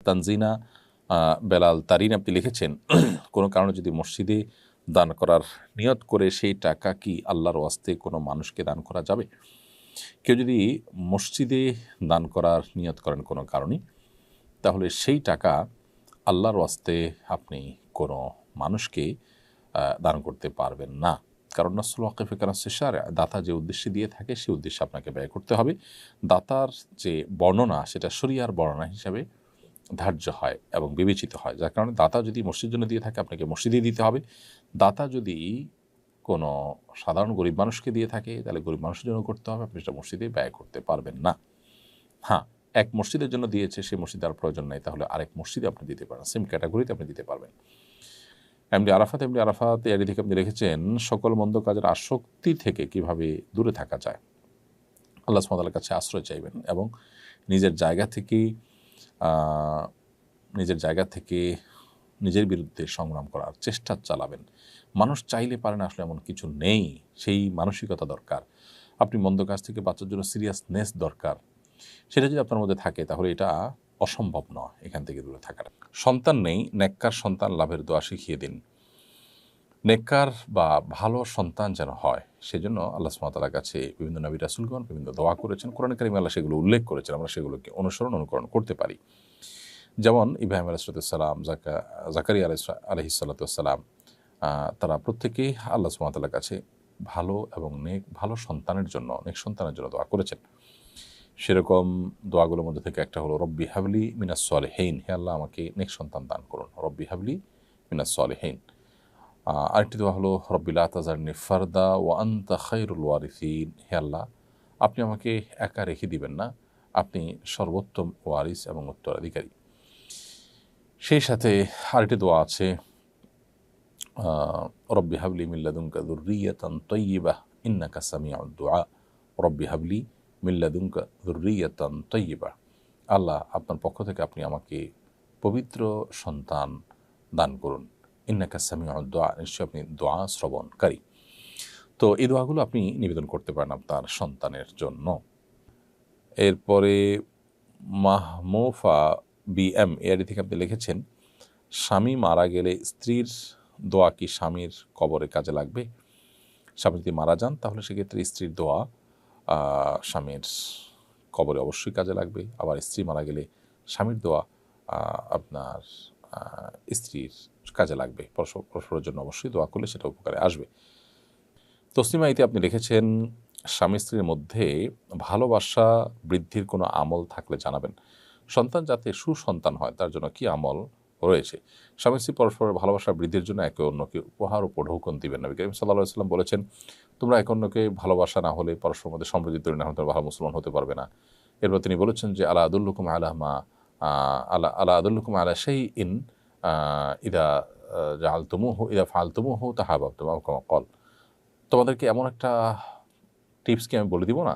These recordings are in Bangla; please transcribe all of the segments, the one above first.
তানজিনা বেলাল তারিন আপনি লিখেছেন, কোনো কারণে যদি মসজিদে দান করার নিয়ত করে সেই টাকা কি আল্লাহর ওয়াস্তে কোনো মানুষকে দান করা যাবে? কেউ যদি মসজিদে দান করার নিয়ত করেন কোনো কারণে, তাহলে সেই টাকা আল্লাহর ওয়াস্তে আপনি কোনো মানুষকে দান করতে পারবেন না। কারণ নাসুল ওয়াকিফে কানাসেশার, দাতা যে উদ্দেশ্যে দিয়ে থাকে সেই উদ্দেশ্যে আপনাকে ব্যয় করতে হবে। দাতার যে বর্ণনা সেটা শরিয়ার বর্ণনা হিসাবে ধার্য হয় এবং বিবেচিত হয়, যার কারণে দাতা যদি মসজিদের জন্য দিয়ে থাকে আপনাকে মসজিদে দিতে হবে। দাতা যদি কোনো সাধারণ গরিব মানুষকে দিয়ে থাকে তাহলে গরিব মানুষের জন্য করতে হবে, আপনি সেটা মসজিদে ব্যয় করতে পারবেন না। হ্যাঁ, এক মসজিদের জন্য দিয়েছে, সেই মসজিদে আর প্রয়োজন নেই, তাহলে আরেক মসজিদে আপনি দিতে পারেন, সেম ক্যাটাগরিতে আপনি দিতে পারবেন। এমডি আরাফাত এর থেকে আপনি রেখেছেন, সকল মন্দ কাজের আসক্তি থেকে কিভাবে দূরে থাকা যায়। আল্লাহ সুবহানাহু ওয়া তাআলার কাছে আশ্রয় চাইবেন এবং নিজের জায়গা থেকে নিজের বিরুদ্ধে সংগ্রাম করার চেষ্টা চালাবেন। মানুষ চাইলে পারে না, আসলে এমন কিছু নেই, সেই মানসিকতা দরকার। আপনি মন্দ কাজ থেকে বাঁচার জন্য সিরিয়াসনেস দরকার, সেটা যদি আপনার মধ্যে থাকে তাহলে এটা অসম্ভব নয় এখান থেকে দূরে থাকার। সন্তান নেই, নেককার সন্তান লাভের দোয়া শিখিয়ে দিন। নেককার বা ভালো সন্তান যেন হয় সেজন্য আল্লাহ সুবহানাহু ওয়া তাআলার কাছে বিভিন্ন নবী রাসূলগণ বিভিন্ন দোয়া করেছেন, কোরআন কারিমে আল্লাহ সেগুলো উল্লেখ করেছেন, আমরা সেগুলোকে অনুকরণ করতে পারি। যেমন ইব্রাহিম আলাইহিস সালাম, জাকারিয়া আলাইহিস সালাম, তারা প্রত্যেকেই আল্লাহ সুবহানাহু ওয়া তাআলার কাছে ভালো এবং নেক সন্তানের জন্য দোয়া করেছেন। সেরকম দোয়াগুলোর মধ্যে থেকে একটা হলো রব্বি হাবলি মিনাস সলিহিন, হে আল্লাহ আমাকে নেক সন্তান দান করুন, রব্বি হাবলি মিনাস সলিহিন। আরেকটি দোয়া হলো রব্বি লা তাজারনি ফারদা ওয়া আনতা খায়রুল ওয়ারিসিন, হে আল্লাহ আপনি আমাকে একা রেখে দিবেন না, আপনি সর্বোত্তম ওয়ারিস এবং উত্তরাধিকারী। সেই সাথে আরেকটি দোয়া আছে রব্বি হাবলি মিন লাদুনকা যুররিয়াতান তাইয়্যিবাহ ইন্নাকা সামিউদ দুআ, রব্বি হাবলি মিন লাদুনকা যুররিয়াতান তাইয়্যিবাহ, আল্লাহ আপনার পক্ষ থেকে আপনি আমাকে পবিত্র সন্তান দান করুন, ইন্নাকা সামিউদ দুআ, নিশ্চয় আপনি দোয়া শ্রবণকারী। তো এই দোয়াগুলো আপনি নিবেদন করতে পারেন আপনার সন্তানের জন্য। এরপরে মাহমুফা বিএম এআরডি থেকে আপনি লিখেছেন, স্বামী মারা গেলে স্ত্রীর দোয়া কি স্বামীর কবরে কাজে লাগবে? স্বামী যদি মারা যান তাহলে সেক্ষেত্রে স্ত্রীর দোয়া স্বামীর কবরে অবশ্যই কাজে লাগবে, আবার স্ত্রী মারা গেলে স্বামীর দোয়া আপনার স্ত্রীর কাজে লাগবে। পরস্পরের জন্য অবশ্যই দোয়া করলে সেটা উপকারে আসবে। তসলিমা ইতি আপনি লিখেছেন, স্বামী স্ত্রীর মধ্যে ভালোবাসা বৃদ্ধির কোনো আমল থাকলে জানাবেন। সন্তান যাতে সুসন্তান হয় তার জন্য কি আমল রয়েছে? স্বামী স্ত্রী পরস্পরের ভালোবাসা বৃদ্ধির জন্য একে অন্যকে উপহার ও উপঢৌকন দিবেন। নবী করিম সাল্লাল্লাহু আলাইহি ওয়াসাল্লাম বলেছেন, তোমরা একে অন্যকে ভালোবাসা না হলে, পরস্পরের মধ্যে সম্প্রীতি তৈরি না হলে তোমরা ভালো মুসলমান হতে পারবে না। এরপর তিনি বলেছেন যে আলা আদুল্লুকুম আলা শাইইন ইযা ফাআলতুমুহু তাহাবাবতুম আও কামা ক্বাল, তোমাদেরকে এমন একটা টিপসকে আমি বলে দিব না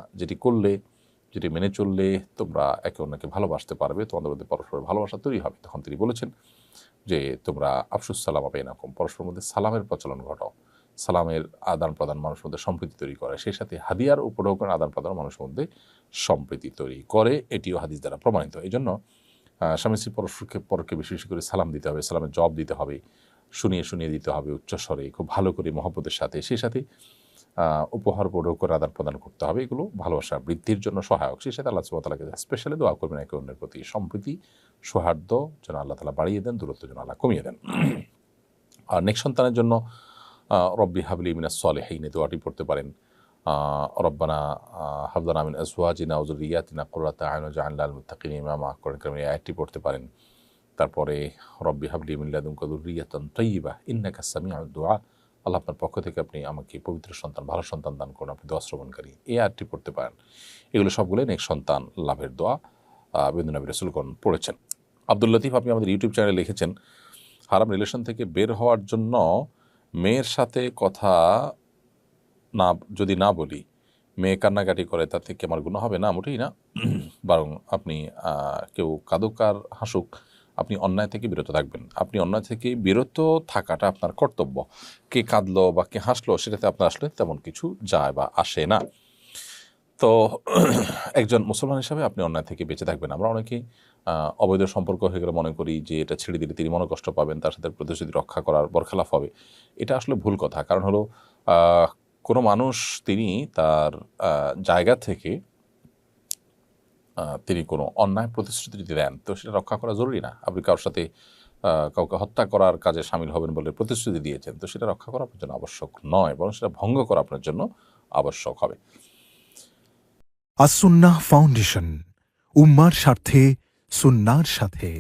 যেটি মেনে চললে তোমরা একে অন্যকে ভালোবাসতে পারবে, তোমাদের মধ্যে পরস্পরের ভালোবাসা তৈরি হবে। তখন তিনি বলেছেন যে তোমরা আফসুস সালাম বাইনাকুম, পরস্পরের মধ্যে সালামের প্রচলন ঘটাও। সালামের আদান প্রদান মানুষের মধ্যে সম্প্রীতি তৈরি করে, সেই সাথে হাদিয়ার উপঢৌকনের আদান প্রদান মানুষের মধ্যে সম্প্রীতি তৈরি করে, এটিও হাদিস দ্বারা প্রমাণিত। এই জন্য স্বামী স্ত্রী পরকে বেশি বেশি করে সালাম দিতে হবে, সালামের জবাব দিতে হবে, শুনিয়ে দিতে হবে উচ্চস্বরে, খুব ভালো করে মহব্বতের সাথে, সেই সাথে উপহার উপঢৌকন আদান প্রদান করতে হবে। এগুলো ভালোবাসা বৃদ্ধির জন্য সহায়ক। সেই সাথে আল্লাহ সুবহানাহু ওয়া তাআলাকে স্পেশালি দোয়া করবেন একে অন্যের প্রতি সম্প্রীতি সৌহার্দ্য যেন আল্লাহ তাআলা বাড়িয়ে দেন, দূরত্ব যেন আল্লাহ কমিয়ে দেন। আর নেক সন্তানের জন্য রব্বি হাবলি মিনাস সলিহিন দোয়াটি পড়তে পারেন। রব্বানা হাব লানা মিন আজওয়াজিনা ওয়া যুররিয়াতিনা কুররাতা আ'ইউন ওয়াজআলনা লিল মুত্তাকিনা ইমামা, কোরআন কারীমের এই আয়াতটি পড়তে পারেন। তারপরে রব্বি হাবলি মিন লাদুনকা যুররিয়াতান তাইয়্যিবাহ ইন্নাকা সামিউদ দুআ, আল্লাহ আপনার পক্ষ থেকে আপনি আমাকে পবিত্র সন্তান, ভালো সন্তান দান করুন, আপনি দোয়া শ্রবণকারী, এই আয়াতটি পড়তে পারেন। এগুলো সবগুলোই নেক সন্তান লাভের দোয়া, বিভিন্ন নবী রাসূলগণ পড়েছেন। আব্দুল লতিফ আপনি আমাদের ইউটিউব চ্যানেলে লিখেছেন, হারাম রিলেশন থেকে বের হওয়ার জন্য মেয়ের সাথে কথা যদি না বলি, মেয়ে কান্নাকাটি করে, তাতে কি আমার গুনাহ হবে? না, মোটেই না। বরং আপনি কেউ কাঁদুক আর হাসুক, আপনি অন্যায় থেকে বিরত থাকবেন। আপনি অন্যায় থেকে বিরত থাকাটা আপনার কর্তব্য। কে কাঁদলো বা কে হাসলো সেটাতে আপনার আসলে তেমন কিছু যায় বা আসে না। তো একজন মুসলমান হিসাবে আপনি অন্যায় থেকে বেঁচে থাকবেন। আমরা অনেকেই অবৈধ সম্পর্ক হয়ে গেলে মনে করি যে এটা ছেড়ে দিলে তিনি মনোকষ্ট পাবেন, তার সাথে প্রতিশ্রুতি রক্ষা করার বরখেলাপ হবে। এটা আসলে ভুল কথা। কারণ হলো কোনো মানুষ তিনি তার জায়গা থেকে তিনি কোনো অন্যায় প্রতিশ্রুতি যদি দেন তো সেটা রক্ষা করা জরুরি না। আপনি কারোর সাথে কাউকে হত্যা করার কাজে শামিল হবেন বলে প্রতিশ্রুতি দিয়েছেন, তো সেটা রক্ষা করা আপনার জন্য আবশ্যক নয়, বরং সেটা ভঙ্গ করা আপনার জন্য আবশ্যক হবে। আসুন্নাহ ফাউন্ডেশন, উম্মার স্বার্থে সুন্নাহর সাথে।